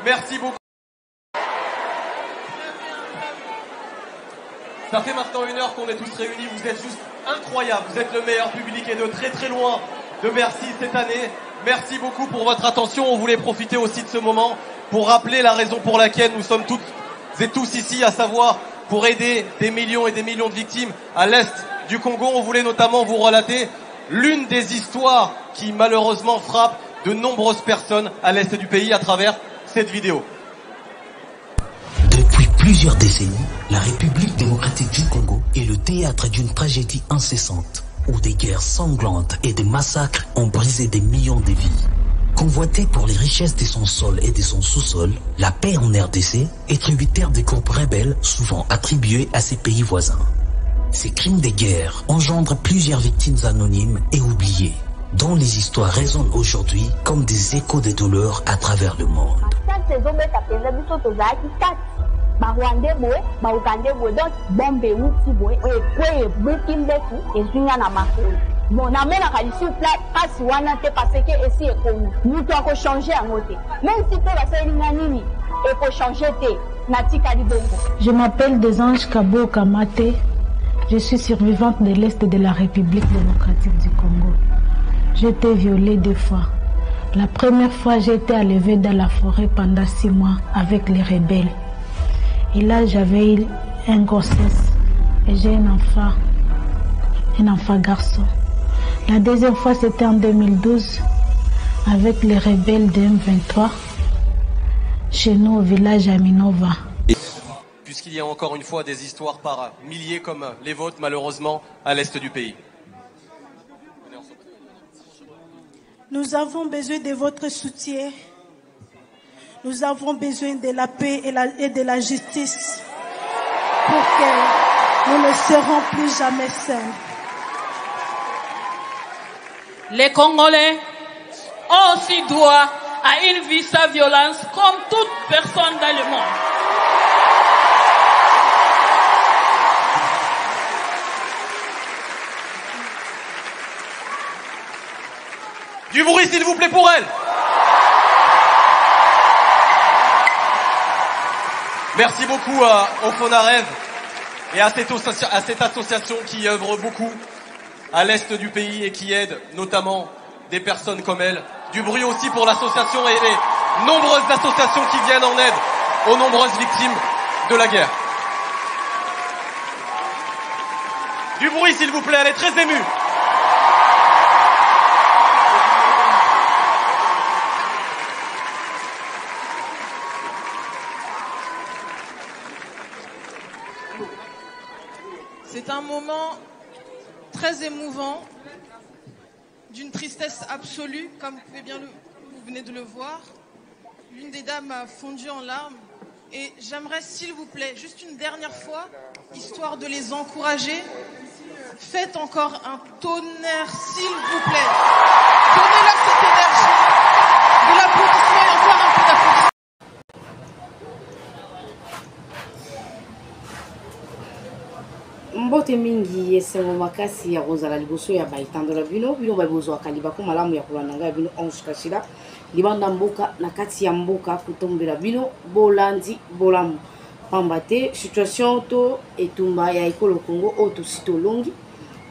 Merci beaucoup. Ça fait maintenant 1 heure qu'on est tous réunis. Vous êtes juste incroyables. Vous êtes le meilleur public et de très très loin de Bercy cette année. Merci beaucoup pour votre attention. On voulait profiter aussi de ce moment pour rappeler la raison pour laquelle nous sommes toutes et tous ici, à savoir pour aider des millions et des millions de victimes à l'est du Congo. On voulait notamment vous relater l'une des histoires qui malheureusement frappe de nombreuses personnes à l'est du pays à travers cette vidéo. Depuis plusieurs décennies, la République démocratique du Congo est le théâtre d'une tragédie incessante, où des guerres sanglantes et des massacres ont brisé des millions de vies. Convoitée pour les richesses de son sol et de son sous-sol, la paix en RDC est tributaire des groupes rebelles souvent attribués à ses pays voisins. Ces crimes de guerre engendrent plusieurs victimes anonymes et oubliées, dont les histoires résonnent aujourd'hui comme des échos de douleurs à travers le monde. Bon, na mena kalisi place wana te parce que esi ekomi. Nous doit changer à côté. Même si toi va faire nini et pour changer te na tikali bongo. Je m'appelle Desange Kabo Kamate. Je suis survivante de l'Est de la République démocratique du Congo. J'ai été violée 2 fois. La première fois, j'ai été enlevée dans la forêt pendant 6 mois avec les rebelles. Et là, j'avais eu un grossesse et j'ai un enfant garçon. La deuxième fois, c'était en 2012 avec les rebelles de M23 chez nous au village Aminova. Puisqu'il y a encore une fois des histoires par milliers comme les vôtres, malheureusement, à l'est du pays. Nous avons besoin de votre soutien. Nous avons besoin de la paix et de la justice pour que nous ne serons plus jamais seuls. Les Congolais ont aussi droit à une vie sans violence comme toute personne dans le monde. Du bruit s'il vous plaît pour elle. Merci beaucoup au Fonarev et à cette association qui œuvre beaucoup à l'est du pays et qui aide notamment des personnes comme elle. Du bruit aussi pour l'association et les nombreuses associations qui viennent en aide aux nombreuses victimes de la guerre. Du bruit s'il vous plaît, elle est très émue. C'est un moment très émouvant, d'une tristesse absolue, comme vous venez de le voir. L'une des dames a fondu en larmes. Et j'aimerais, s'il vous plaît, juste une dernière fois, histoire de les encourager, faites encore un tonnerre, s'il vous plaît. Donnez-leur cette énergie, de l'applaudissement et encore un peu d'applaudissement. Mbote mingi esengo makasi ya kozala liboso ya baetandola bino babozwaka libako malamu ya kolandanga ya bino Ange Kachila libanda mboka na kati ya mboka kotombela bino bolandi bolamu pamba te situation to etumba ya ekolo Congo oyo tosito longi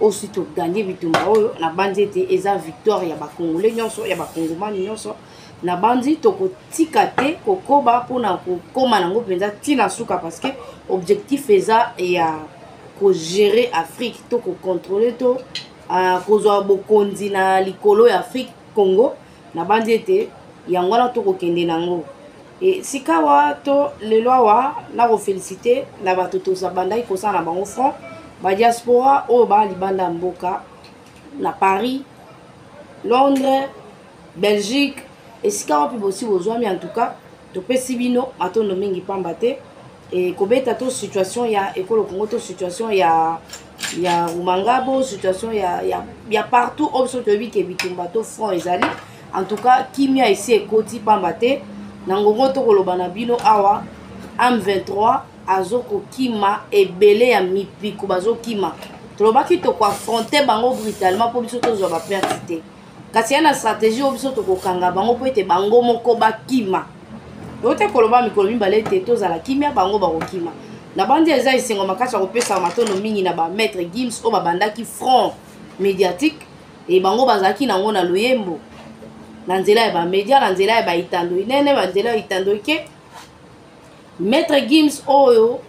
osi toganye bitumba oyo na bandi ete eza victoire ya bakongole nyonso ya bakongomani nyonso na bandi tokotika te kokoba mpona kokoma nango mpenza ntina suka parce que objectif eza ya ko gérer Afrique to ko contrôler to kozwa bokonzi na likolo ya Afrique Congo na bandi ete yangwana to ko kende nango et sikawa to lelo wa na ko féliciter na bato to sa bandai ko sa na bango front ba diaspora o ba libanda mboka na Paris, Londres, Belgique et sikawa pi bosi bozwami en tout cas to pesibino atondo mingi pamba te. Et kobeta to situation ya ekolo Congo to situation ya Rumangabo situation ya partout option to bi ke bitumba to front ezali en tout cas kimia ici ekoti pambate nangongo to koloba na bino awa M23 azoko kima ebele ya mipiko bazo kima tolobaki to ko affronter bango brutalement po biso to zo ba perdre kasi na stratégie o biso to kokanga bango po ete bango moko ba kima Yote koloba mikolo mibale te tozala kimia bango bakokima. Na bandi eza esengo makasi ya kopesa matono mingi na ba maître Gims o babandaki front médiatique et bango bazaki nango na loyembo. Na nzela ya ba média na nzela ya ba itando inene ba nzela ya itando ke maître Gims oyo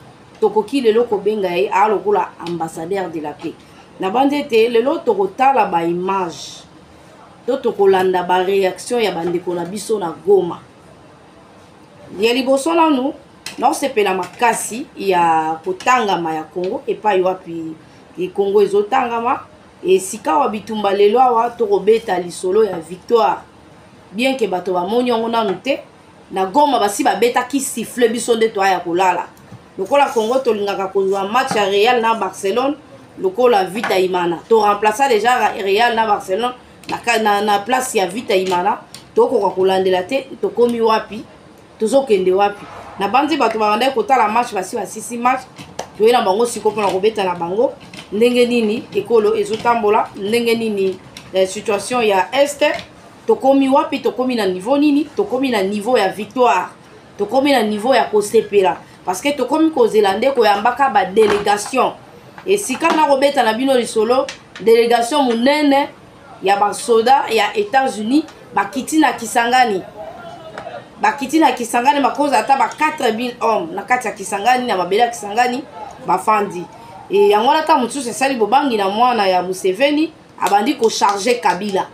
tokoki lelo kobenga ye a lokola ambassadeur de la paix. Na bandi te lelo tokotala ba image. To tokolanda ba réaction ya bandeko na biso na Goma. Ya liboso nanu non sepela makasi ya kotangama ya Congo epai wapi e Congo ezotangama e sika wa bitumba lelo awa tokobeta lisolo ya victoire bien que bato bamoni yango nanu te na Goma basi babeta ki siffle biso nde to ya kolala lokola Congo tolingaka kozwa match ya Real na Barcelone lokola Vita Imana to remplacer déjà Real na Barcelone na place ya Vita Imana tokoka kolandela te tokomi wapi tozokende wapi na bandi bato babanda kotala match basi basisi match toyena bango siko pona kobeta na bango ndenge nini ekolo ezotambola ndenge nini situation ya este tokomi wapi tokomi na niveau nini tokomi na niveau ya victoire tokomi na niveau ya kosepela parce que tokomi kozelande koyambaka ba délégation et sika na kobeta na bino lisolo délégation munene ya ba soda ya États-Unis bakiti na Kisangani bakiti na Kisangani makoza ata ba 4000 hommes na kati ya Kisangani na mabele ya Kisangani bafandi et yango ata mutusu sali bobangi na mwana ya Museveni abandi ko charger Kabila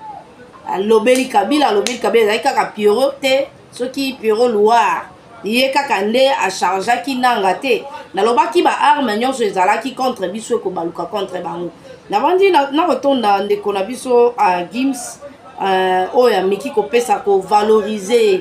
lobeli Kabila ezali kaka Pierrot te soki Pierrot Loire ye kaka nde a chargeaki nanga te nalobaki ba arme nyonso ezalaki contre biso ko baluka contre bango na bandi na kotonda ndeko na biso a Gims oya miki ko pesa ko valoriser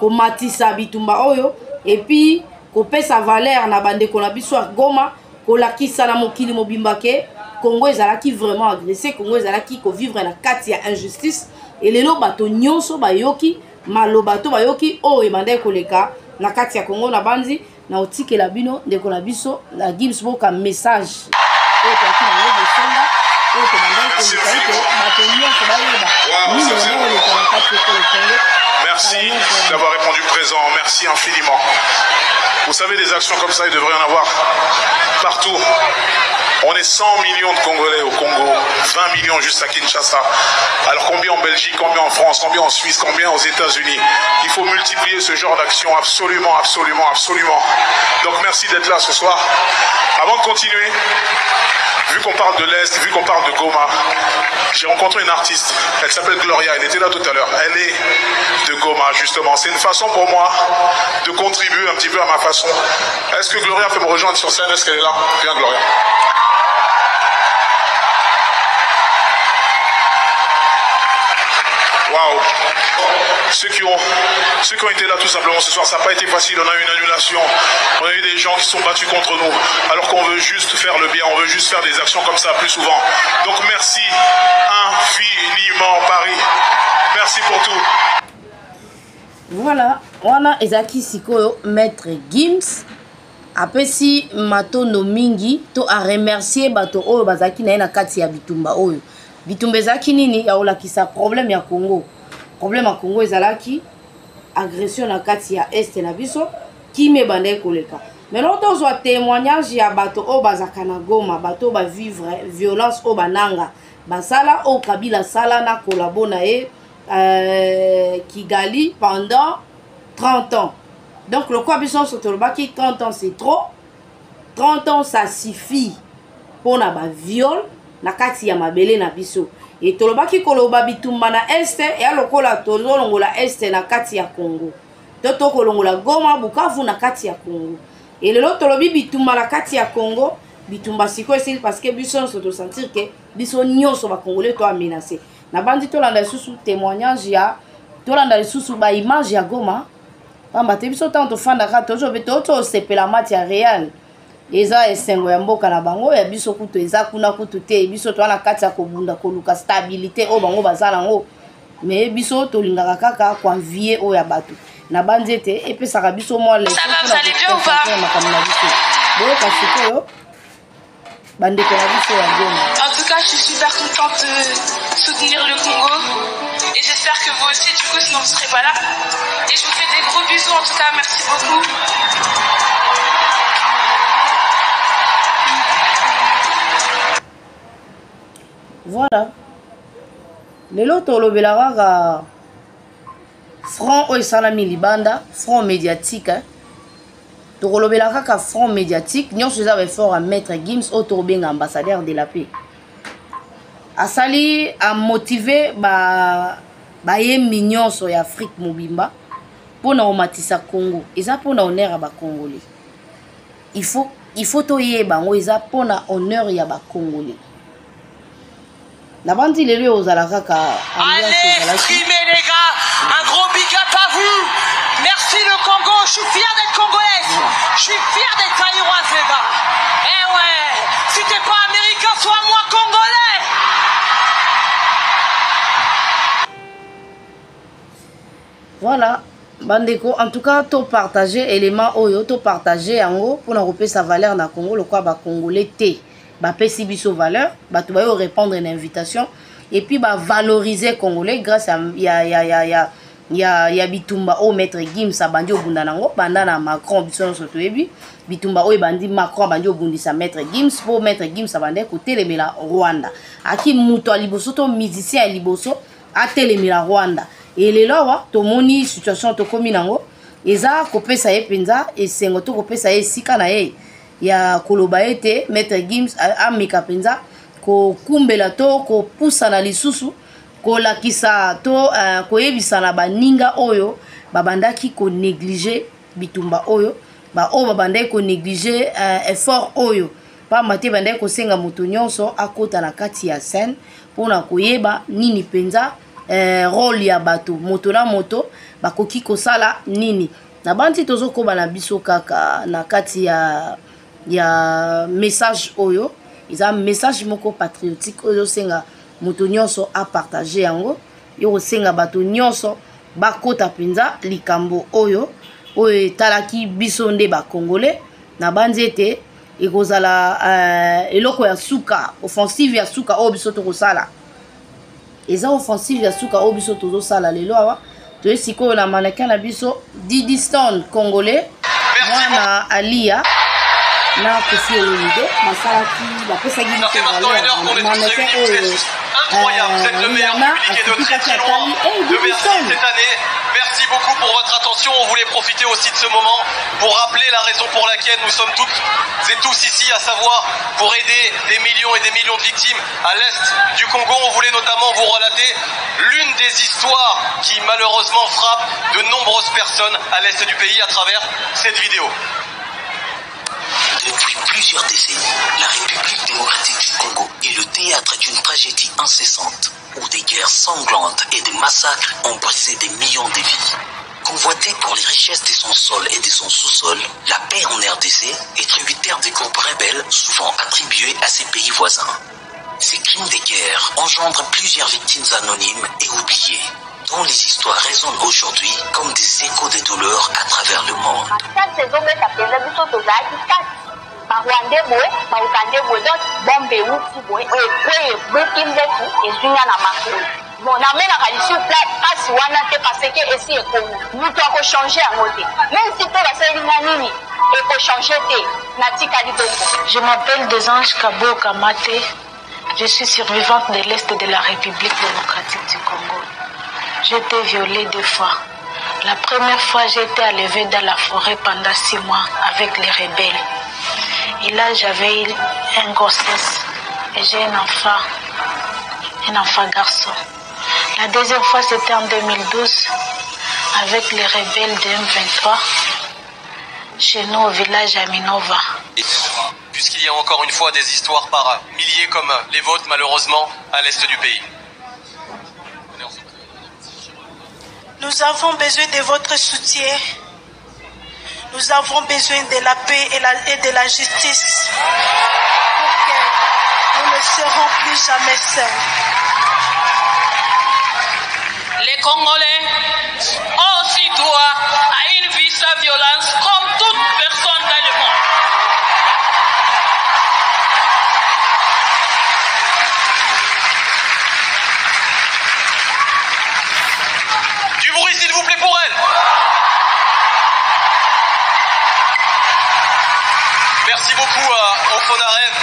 ko matisa bitumba oyo et puis ko pesa valeur na bandeko na biso Goma ko lakisa na mokili mobimba ke Congo ezalaki vraiment agressé Congo ezalaki ko vivre na kati ya injustice et lelo bato nyonso bayoki maloba to bayoki oyo bandai koleka na kati ya Congo na bandi na otikela bino ndeko na biso la Gims boka message oyo toaki na ngo songa oyo to bandai koleka ete bato nyonso bayeba ni lelo koleka na kati ya Congo. Merci d'avoir répondu présent, merci infiniment. Vous savez, des actions comme ça, il devrait y en avoir partout. On est 100 millions de Congolais au Congo, 20 millions juste à Kinshasa. Alors combien en Belgique, combien en France, combien en Suisse, combien aux États-Unis? Il faut multiplier ce genre d'action absolument, absolument, absolument. Donc merci d'être là ce soir. Avant de continuer, vu qu'on parle de l'Est, vu qu'on parle de Goma, j'ai rencontré une artiste, elle s'appelle Gloria, elle était là tout à l'heure, elle est de Goma justement. C'est une façon pour moi de contribuer un petit peu à ma façon. Est-ce que Gloria peut me rejoindre sur scène? Est-ce qu'elle est là? Viens Gloria. Waouh! Ceux qui ont été là tout simplement ce soir, ça n'a pas été facile, on a eu une annulation, on a eu des gens qui sont battus contre nous, alors qu'on veut juste faire le bien, on veut juste faire des actions comme ça plus souvent. Donc merci infiniment Paris, merci pour tout. Voilà, wana ezaki sikoyo maître Gims apesi matono mingi to a remercier bato oyo bazaki na kati ya bitumba oyo. Bitumba ezaki nini ya olakisa problème ya Congo. Problème à Congo ezalaki agression na kati ya est na biso ki me bande koleka. Mais l'autre soit témoignage ya bato o bazaka na Goma, bato ba vivre violence o bananga. Basala o Kabila sala na kolabo na Kigali pendant 30 ans. Donc le quoi biso sotolobaki 30 ans c'est trop. 30 ans ça suffit pour na ba viol na kati ya mabele na biso. Et tolobaki koloba bitumba na este et alokola tolongola este na kati ya Congo. Toto kolongola Goma Bukavu na kati ya Congo. Et lelo tolobi bitumba na kati ya Congo, bitumba siko c'est parce que biso soto sentir que biso nyonso ba congolais to menacé. Na bandi tolanda susu témoignage ya tolanda susu ba image ya Goma. Pamba te biso tanto fanda ka tojo beto to sepela mati ya Real. Eza esengo ya mboka na bango ya biso kutu eza kuna kutu te biso to na kati ya kobunda koluka stabilité o bango bazala ngo mais biso to lingaka kaka kwa vie o ya bato na banzete epesaka biso mo le ça va aller bien ou pas boyo kasiko bandeko na biso ya Goma. En tout cas, je suis super contente de soutenir le Congo et j'espère que vous aussi, du coup, sinon vous ne serez pas là. Et je vous fais des gros bisous, en tout cas, merci beaucoup. Voilà. Lelo tolobelaka front oyo esalami libanda, front médiatique. Tolobelaka ka front médiatique, nyonso eza effort à Maître Gims oyo tobenga ambassadeur de la paix. Asali a motivé ba yembi nyonso ya Afrique mobimba pona omatisa Congo. Eza pona honneur ya ba Congolais. Il faut toyeba ngo eza pona honneur ya ba Congolais. Allez, streamez les gars, un gros big up à vous. Merci le Congo, je suis fier d'être congolaise. Je suis fier d'être taïroise les gars. Eh ouais, si t'es pas américain, sois moi congolais. Voilà, bandeko, en tout cas, to partager élément oyo, to partager yango pour nous repérer sa valeur na Congo, le quoi ba congolais té. Ba pesi biso valeur, ba tu vas répondre à une invitation et puis ba valoriser congolais grâce à ya bitumba o Maître Gims abandi obunda nango banda na Macron biso so toyebi bitumba o bandi Macron abandi obundisa Maître Gims pour Maître Gims abandi ko telemela Rwanda aki muto aliboso to musicien aliboso a telemela Rwanda et lelo wa to moni situation to komi nango eza ko pesa ye penza et sengo to ko pesa ye sika na ye ya koloba ete Maître Gims ameka penza ko kumbela to ko pusa na lisusu ko lakisa to ko yebisa na baninga oyo babandaki ko négliger bitumba oyo ba o babandaki ko négliger effort oyo pa mate bandaki ko senga moto nyonso akota na kati ya scène pona koyeba nini penza rôle ya bato moto na moto bakoki kosala nini na bandi tozokoba na biso kaka na kati ya message oyo eza message moko patriotique oyo senga moto nyonso a partager yango yo senga bato nyonso bakota penza likambo oyo talaki biso nde ba congolais na bandi ete ekozala eloko ya suka offensive ya suka oyo biso tokosala eza offensive ya suka oyo biso tozosala lelo awa toye sikoyo na mannequin na biso Didi Stone congolais mwana Alia na Kofi Olomide masalaki bapesaki biso mannequin oyo incroyable, vous êtes le meilleur public et de très très loin de Bercy cette année. Merci beaucoup pour votre attention. On voulait profiter aussi de ce moment pour rappeler la raison pour laquelle nous sommes toutes et tous ici, à savoir pour aider des millions et des millions de victimes à l'est du Congo. On voulait notamment vous relater l'une des histoires qui malheureusement frappe de nombreuses personnes à l'est du pays à travers cette vidéo. Depuis plusieurs décennies, la République démocratique du Congo est le théâtre d'une tragédie incessante, où des guerres sanglantes et des massacres ont brisé des millions de vies. Convoitée pour les richesses de son sol et de son sous-sol, la paix en RDC est tributaire des groupes rebelles souvent attribués à ses pays voisins. Ces crimes de guerre engendrent plusieurs victimes anonymes et oubliées, dont les histoires résonnent aujourd'hui comme des échos de douleur à travers le monde. Rwandais boy, Ougandais boy, donc bombe ou boy, breaking letu ezunya na makulu. Bon, na mena kalisi plat passe wana te parce que ici est comme nous doit changer en mode. Même si toi la série nini et pour changer te na tikali bongo. Je m'appelle Desange Kabo Kamate. Je suis survivante de l'Est de la République démocratique du Congo. J'ai été violée 2 fois. La première fois, j'ai été enlevée dans la forêt pendant 6 mois avec les rebelles. Et là, j'avais un grossesse et j'ai un enfant garçon. La deuxième fois, c'était en 2012 avec les rebelles de M23 chez nous au village Aminova. Puisqu'il y a encore une fois des histoires par milliers comme les vôtres, malheureusement, à l'est du pays. Nous avons besoin de votre soutien. Nous avons besoin de la paix et de la justice pour que nous ne serons plus jamais seuls. Les Congolais ont aussi droit à une vie sans violence comme toute personne dans le monde. Merci beaucoup au Fonaren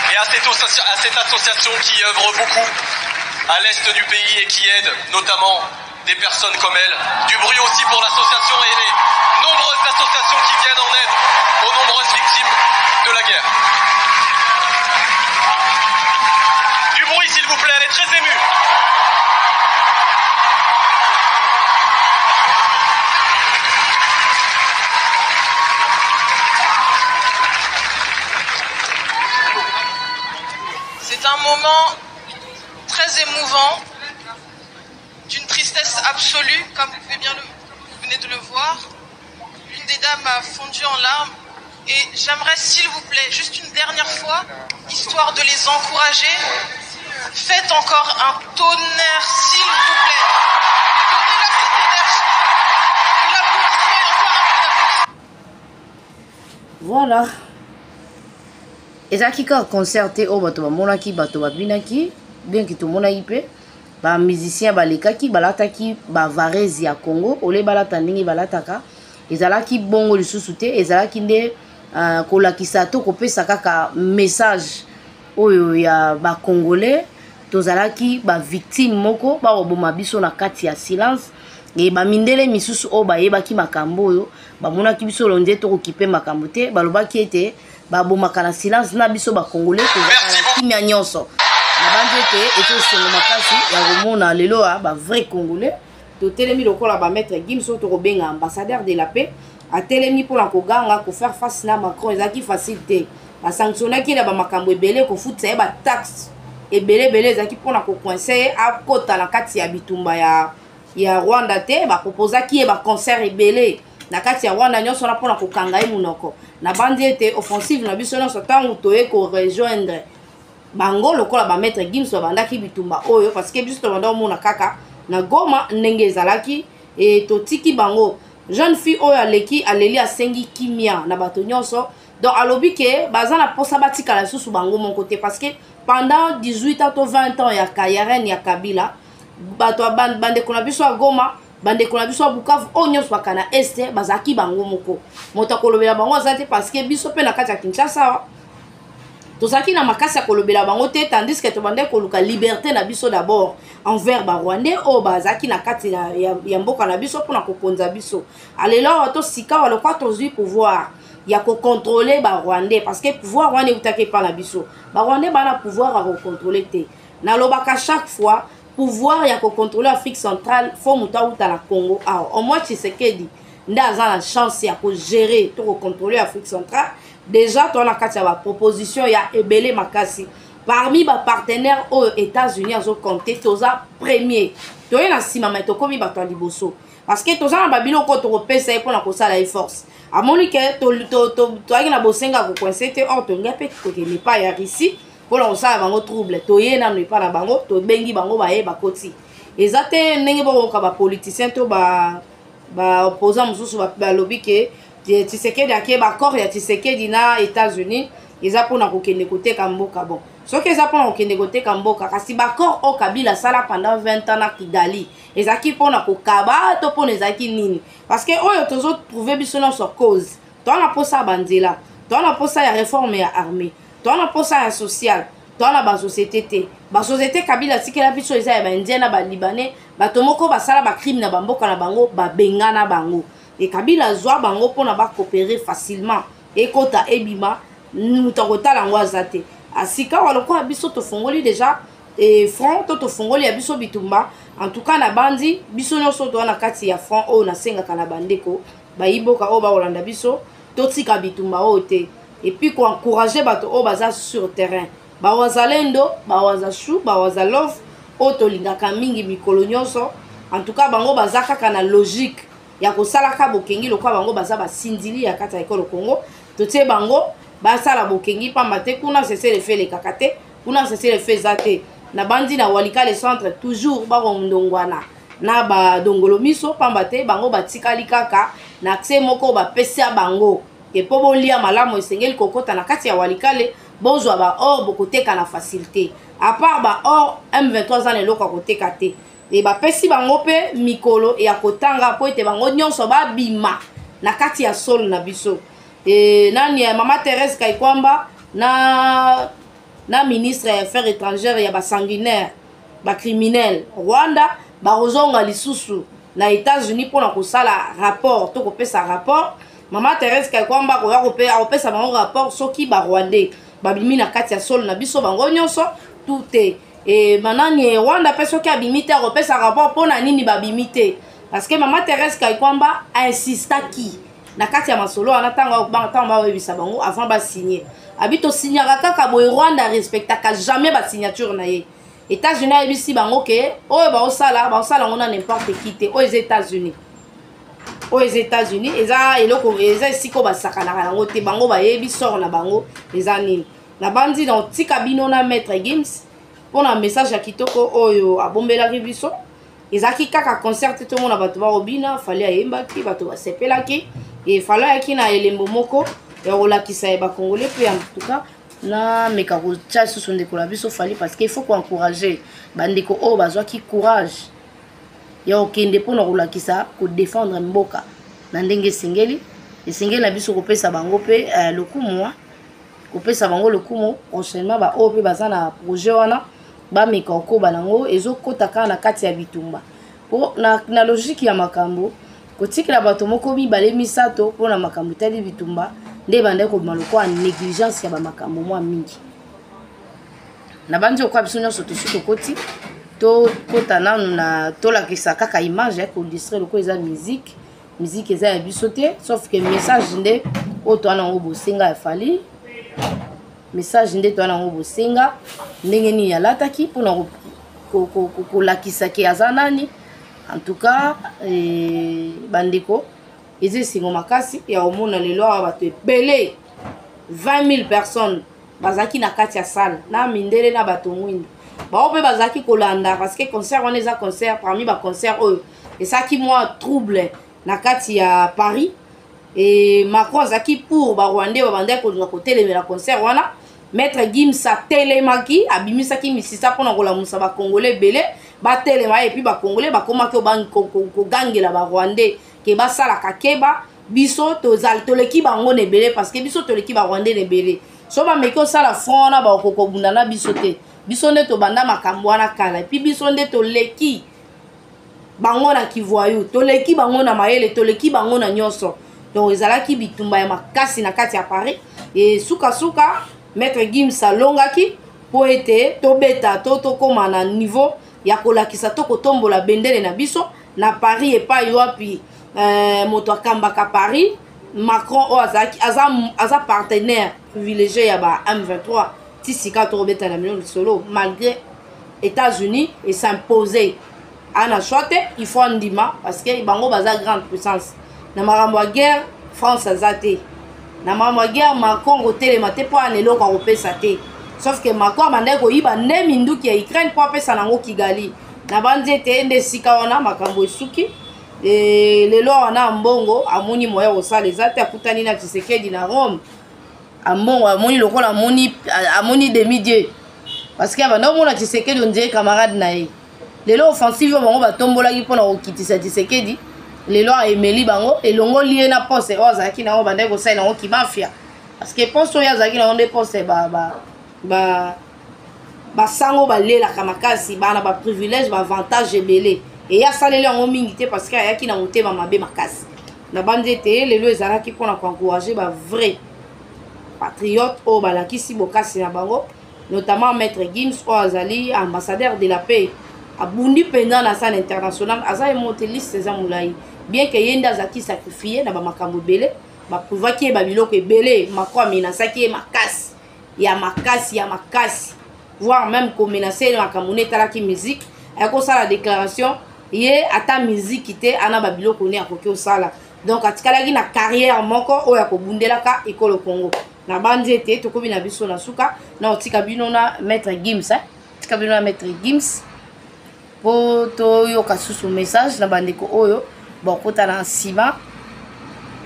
et à cette association qui œuvre beaucoup à l'est du pays et qui aide notamment des personnes comme elle. Du bruit aussi pour l'association et les nombreuses associations qui viennent en aide aux nombreuses victimes de la guerre. Du bruit s'il vous plaît, elle est très émue. C'est un moment très émouvant, d'une tristesse absolue, comme vous venez de le voir. L'une des dames a fondu en larmes et j'aimerais, s'il vous plaît, juste une dernière fois, histoire de les encourager, faites encore un tonnerre, s'il vous plaît. Donnez-leur cette énergie. De l'applaudissement et encore un peu d'applaudissement. Voilà. ezalaki kaka concert te oyo bato bamonaki bato babinaki bien ke tomonaki mpe bamusicien balekaki balataki bavarese ya Congo ole balata ndenge balataka ezalaki bongo lisusu te ezalaki nde kolakisa to kopesa kaka message oyo ya bakongolais tozalaki bavictime moko bakoboma biso na kati ya silence e bamindele misusu oyo bayebaki makambo oyo bamonaki biso londe tokokipe makambo te balobaki ete babomaka na silence na biso bakongolais tozalaka na kimia nyonso na bandi ete esengo makasi ya komona lelo bavrai congolais totelemi lokola bamaître Gims oyo tokobenga ambassadeur de la paix atelemi mpona koganga kofaire face na Macron ezalaki facile te basanctionnaki na bamakambo ebele kofutisa ye bataxe ebelebele ezalaki mpona kocoince ye akota na kati ya bitumba ya Rwanda te bapropozaki ye baconcert ebele na kati ya Rwanda nyonso na mpona kokanga ye munoko na bandi ete offensive na biso nyonso ntango toye korejoindre bango lokola bamaître Gims babandaki bitumba oyo parce que biso tobanda omona kaka na Goma ndenge ezalaki e totiki bango jeune fille oyo aleli asengi kimia na bato nyonso donc alobi ke baza na posa batikala lisusu bango mon côté parce que pendant 18 ans to 20 ans ya reine ya Kabila bato bandeko na biso ya Goma bandeko na biso ya Bukavu oyo nyonso baka na este bazaki bango moko moto akolobela bango aza te parce que biso mpe na kati ya Kinshasa tozalaki na makasi ya kolobela bango te tandis que tobandaki koluka liberté na biso d'abord envers barwandais oyo bazalaki na kati ya mboka na biso mpona kokonza biso alelo tosika walokwa tozwi pouvoir ya kocontrôler barwandais parce que pouvoir wana eutaki epa na biso barwandais bana pouvoir ya kocontrôler te nalobaka chaque fois pouvoir ya kocontrôler Afrique centrale fo moto auta na Congo awa au moins Tshisekedi nde aza na chance ya kogérer to kocontrôler Afrique centrale déjà toana kati ya baproposition ya ebele makasi parmi bapartenaires aux États-Unis azocompte toza premier toye na nsima mai tokomi bato ya liboso parce que toza na babiloko tokopesa ye mpona kosala ye force amoni ke toyaki na bosenga kocoince te or tongai mpe kokende epai ya Russie mpona kosala bango trouble toye nano epai na bango tobengi bango baye bakoti eza te ndenge bokoka bapoliticien to baopposant mosusu balobi ke Tshisekedi ake bakor ya Tshisekedi na États-Unis eza mpona kokende koteka mboka bon soki eza mpona kokende koteka mboka kasi bakor o Kabila sala pendant 20 ans na Kigali ezalaki mpona kokaba to mpona ezalaki nini parce que oyo tozotrouve biso nyonso cause toana mposa ya banzela toana mposa ya réforme ya armée toana mposa ya social toana basociété te basociété Kabila atikela biso eza ya baindien na balibanais bato moko basala bacrime na bamboka na bango babengana bango et Kabila zwa bango mpona bacoopérer facilement ekota ebima mutu akotala yango aza te asika walokola biso tofongoli déjà front to tofongoli ya biso bitumba en tout cas na bandi biso nyonso toa na kati ya front oyo nasengaka na bandeko bayiboka oyo bakolanda biso totika bitumba oyo te et puis koencourager bato oyo baza sur terrain bawazalendo bawazashu bawazalove oyo tolingaka mingi mikolo nyonso en tout cas bango baza kaka na logique ya kosalaka bokengi lokola bango baza basindili ya kati ya ekolo Congo totie bango basala bokengi pamba te kuna cesse le fait le kakate kuna cesse le fait zate na bandi na walika le centre toujours bakondongwana na badongolo miso pamba te bango batikali kaka na accès moko bapesa bango ke po bolia malamu esengeli kokota na kati ya walikale bozwa ba or bokoteka na facilité à part ba or M23 ans eloko koteka te et bapesi bango pe mikolo ya kotanga po ete bango nyonso babima na kati ya sol na biso et nani Mama Thérèse Kaikwamba na ministre des Affaires étrangères ya ba sanguinaire ba criminel Rwanda ba rozonga lisusu na États-Unis pour na kosala rapport to kopesa rapport. Mama Thérèse Kaikwamba ko ya kopesa bango rapport soki ba Rwandais babimi na kati ya sol na biso bango nyonso tout est et manani Rwanda peso ki abimite kopesa rapport pona nini babimite parce que Mama Thérèse Kaikwamba a insistaki na kati ya masolo ana tanga ba webisa bango avant ba signer abito signera kaka boy Rwanda respectaka jamais ba signature na ye. États-Unis abisi bango ke oyo ba osala ngona n'importe qui te aux États-Unis eza eloko eza siko ba sakana nango te bango ba yebi sort na bango eza nini na bandi dans tika bino na maître Gims pour un message à kitoko oyo abombela biso ezaki kaka concert tout le monde bato ba robina fallait ayemba ki bato ba sepela ki et fallait yaki na elembo moko ya rolakisa ba congolais pe en tout cas na mekako tcha susu ndeko la biso fallait parce qu'il faut encourager bandeko o bazwa ki courage ya okende pour na rolakisa ko défendre mboka na ndenge singeli esingeli na biso kopesa bango pe lokumu kopesa bango lokumu prochainement ba o pe bazana projet wana ba mekako banango ezokota na kati ya bitumba po na logique ya makambo kotikela bato moko mibale misato pona makambo tali bitumba nde bande ko maloko a négligence ya ba makambo mwa mingi na bandi okwa biso nyonso tosuko koti to kota nanu na tolakisa kaka image ko distraire ko eza musique eza ya biso te sauf que message nde oto ana ngo bosenga ya fali message nde to ana ngo bosenga ndenge ni yalataki pona ko lakisa ke azanani en tout cas bandeko ezi singo makasi ya omona lelo bato ebele 20 000 personnes bazaki na kati ya salle na mindele na bato mwindi bao pe bazaki kolanda parce que concert wana eza concert parmi ba concert oyo esaki moi trouble na kati ya Paris et Macron azaki pour ba Rwandais babande ko kotelemela concert wana maître Gims telemaki abimisaki misisa pona kolamusa ba congolais belé ba telema et puis ba congolais ba komaki ko gangela ba Rwandais ke ba sala kakeba biso toleki bango ne belé parce que biso toleki ba Rwandais ne belé so ba meko sala front na ba kokobunda na biso te biso nde to banda makambo wana kala et puis biso nde toleki bango na kivoyu toleki bango na mayele toleki bango na nyonso donc ezalaki bitumba ya makasi na kati ya Paris et suka maître Gims alongaki po ete tobeta to koma na niveau ya kolakisa to kotombola bendele na biso na Paris epai wapi moto akambaka Paris Macron o aza partenaire privilégié ya ba M23 tisika to beta na million solo malgré États-Unis et s'imposer ana chote il faut ndima parce que bango baza grande puissance na marambo ya guerre France azate na marambo ya guerre Macron kotelema te po anelo ko kopesa te sauf que Macron bande ko yiba nde minduki ya Ukraine po apesa nango Kigali na bandi ete nde sika wana makambo esuki lelo wana mbongo amoni moya osala ezate akutani na Tshisekedi na Rome ambongo amoni lokola amoni demi-dieu parce que abanda omona Tshisekedi on dirait camarade na ye lelo offensive bango batombolaki mpona kokitisa Tshisekedi lelo aemeli bango elongo lie na poste oyo azalaki nango bandaki kosala nango kimafia parce que poste oyo azalaki nango nde poste basango balelaka makasi bana baprivilège baavantage ebele e asaleli yango mingi te parce que ayaki na motema mabe makasi na bandi ete lelo ezalaki mpona koencourage bavrai patriote oyo balakisi bokasi na bango notamment maître Gims oyo azali ambassadeur de la paix abundi mpenza na scène internationale aza emonte liste eza molai bien que ye nde azalaki sacrifié na bamakambo ebele bapruvaki ye babiloko ebele Macron amenasaki ye makasi voire même komenase ye makambo ne etalaki musique ayakosala déclaration ye ata musique te ana babiloko ne akoki osala donc atikalaki na carrière moko oyo akobundelaka ekolo Congo na bandi ete tokomi na biso na suka na otika bino na maître Gims tika bino na maître Gims po toyoka susu message na bandeko oyo bakota na nsima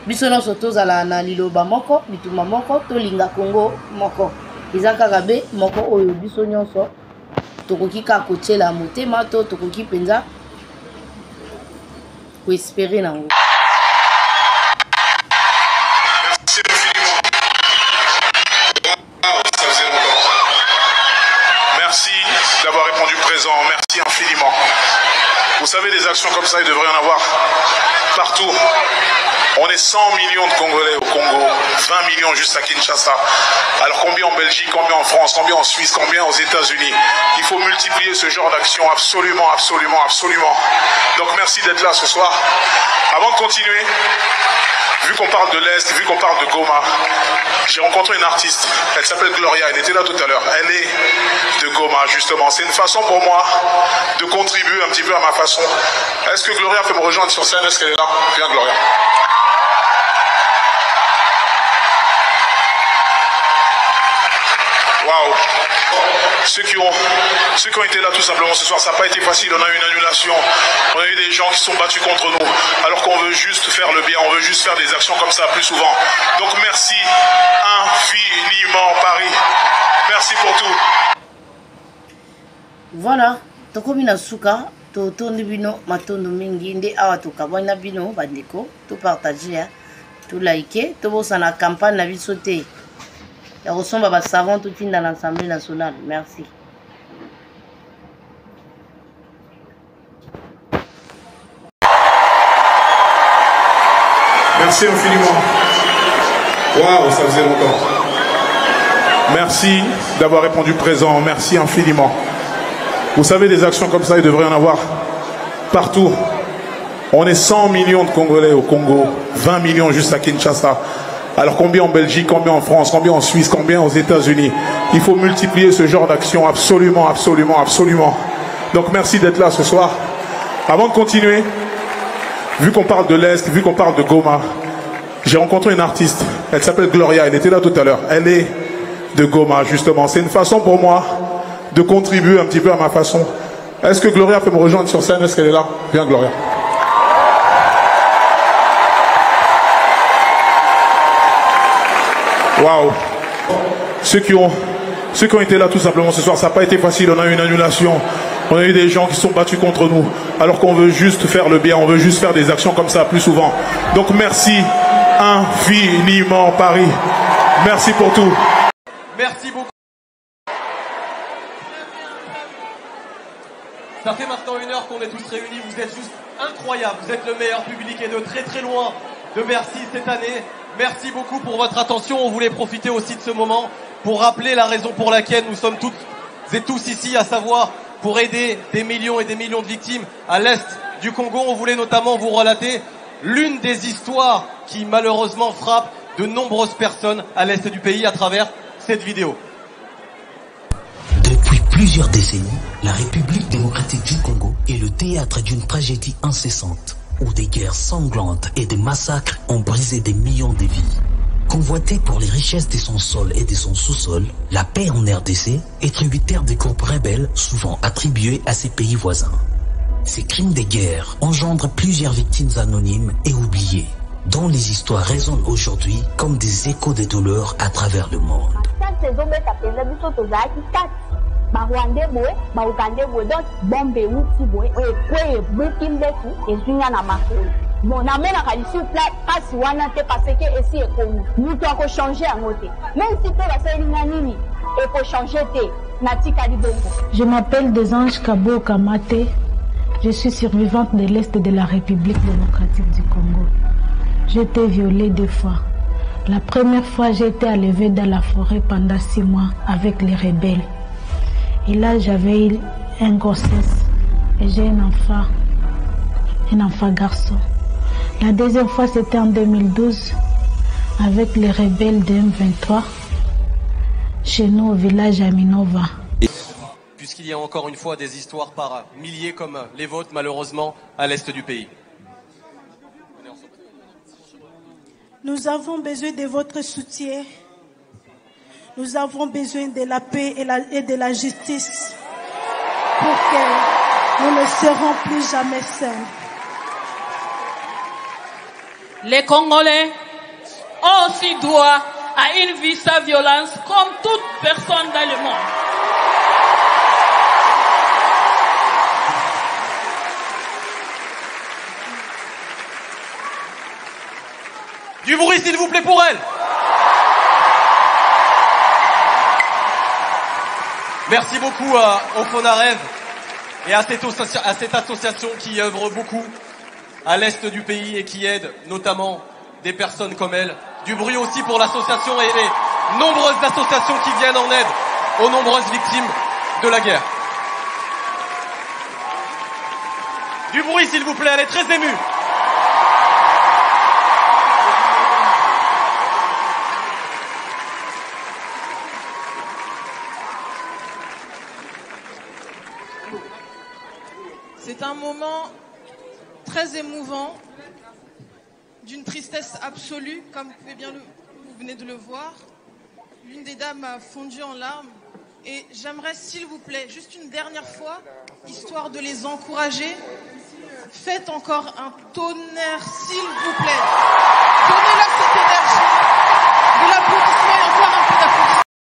biso nyonso tozala na liloba moko bitumba moko tolinga Congo moko eza kaka be moko oyo biso nyonso tokoki kaka kotiela motema to tokoki mpenza koespere nango. Merci Vous savez, des actions comme ça, il devrait y en avoir partout. On est 100 millions de Congolais au Congo, 20 millions juste à Kinshasa. Alors combien en Belgique, combien en France, combien en Suisse, combien aux États-Unis? Il faut multiplier ce genre d'action, absolument, absolument, absolument. Donc merci d'être là ce soir. Avant de continuer, vu qu'on parle de l'Est, vu qu'on parle de Goma, j'ai rencontré une artiste, elle s'appelle Gloria, elle était là tout à l'heure, elle est de Goma justement. C'est une façon pour moi de contribuer un petit peu à ma façon. Est-ce que Gloria peut me rejoindre sur scène? Est-ce qu'elle est là? Viens Gloria. Waouh! Ceux qui ont été là tout simplement ce soir, ça n'a pas été facile, on a eu une annulation, on a eu des gens qui sont battus contre nous, alors qu'on veut juste faire le bien, on veut juste faire des actions comme ça plus souvent. Donc merci infiniment Paris, merci pour tout. Voilà, tokomi na suka, totondi bino matondo mingi nde awa tokabwana bino bandeko, to partager, to liker, to bosa na campagne na biso te. Et ressemble à savant tout dans l'Assemblée nationale. Merci. Merci infiniment. Waouh, ça faisait longtemps. Merci d'avoir répondu présent. Merci infiniment. Vous savez, des actions comme ça, il devrait y en avoir partout. On est 100 millions de Congolais au Congo, 20 millions juste à Kinshasa. Alors combien en Belgique, combien en France, combien en Suisse, combien aux États-Unis? Il faut multiplier ce genre d'action, absolument, absolument, absolument. Donc merci d'être là ce soir. Avant de continuer, vu qu'on parle de l'Est, vu qu'on parle de Goma, j'ai rencontré une artiste, elle s'appelle Gloria, elle était là tout à l'heure, elle est de Goma justement. C'est une façon pour moi de contribuer un petit peu à ma façon. Est-ce que Gloria peut me rejoindre sur scène? Est-ce qu'elle est là? Viens Gloria. Waouh! Ceux qui ont été là tout simplement ce soir, ça n'a pas été facile, on a eu une annulation, on a eu des gens qui sont battus contre nous, alors qu'on veut juste faire le bien, on veut juste faire des actions comme ça plus souvent. Donc merci infiniment Paris, merci pour tout. Merci beaucoup. Ça fait maintenant 1 heure qu'on est tous réunis, vous êtes juste incroyables, vous êtes le meilleur public et de très très loin de Bercy cette année. Merci beaucoup pour votre attention. On voulait profiter aussi de ce moment pour rappeler la raison pour laquelle nous sommes toutes et tous ici, à savoir pour aider des millions et des millions de victimes à l'est du Congo. On voulait notamment vous relater l'une des histoires qui malheureusement frappe de nombreuses personnes à l'est du pays à travers cette vidéo. Depuis plusieurs décennies, la République démocratique du Congo est le théâtre d'une tragédie incessante, où des guerres sanglantes et des massacres ont brisé des millions de vies. Convoitée pour les richesses de son sol et de son sous-sol, la paix en RDC est tributaire des groupes rebelles souvent attribués à ses pays voisins. Ces crimes de guerre engendrent plusieurs victimes anonymes et oubliées, dont les histoires résonnent aujourd'hui comme des échos de douleurs à travers le monde. Barwande boy, Baugande boy, donc bombe wuti boy, et buki mbetu, et zunya na makolo. Bon, na mena kalisi plat, kasi wana te parce que esi est connu. Nous doit changer à côté. Même si tu vas faire une nini, et pour changer te, nati kalibongo. Je m'appelle Desange Kabo Kamate. Je suis survivante de l'Est de la République démocratique du Congo. J'ai été violée 2 fois. La première fois, j'ai été enlevée dans la forêt pendant 6 mois avec les rebelles. Et là, j'avais eu une grossesse et j'ai un enfant garçon. La deuxième fois, c'était en 2012 avec les rebelles de M23 chez nous au village Aminova. Puisqu'il y a encore une fois des histoires par milliers comme les vôtres, malheureusement, à l'est du pays. Nous avons besoin de votre soutien. Nous avons besoin de la paix et de la justice pour que nous ne serons plus jamais seuls. Les Congolais ont aussi droit à une vie sans violence comme toute personne dans le monde. Du bruit s'il vous plaît pour elle. Merci beaucoup au Fonarev et à cette association qui œuvre beaucoup à l'est du pays et qui aide notamment des personnes comme elle. Du bruit aussi pour l'association et les nombreuses associations qui viennent en aide aux nombreuses victimes de la guerre. Du bruit s'il vous plaît, elle est très émue. C'est un moment très émouvant, d'une tristesse absolue, comme vous venez de le voir. L'une des dames a fondu en larmes et j'aimerais, s'il vous plaît, juste une dernière fois, histoire de les encourager, faites encore un tonnerre, s'il vous plaît.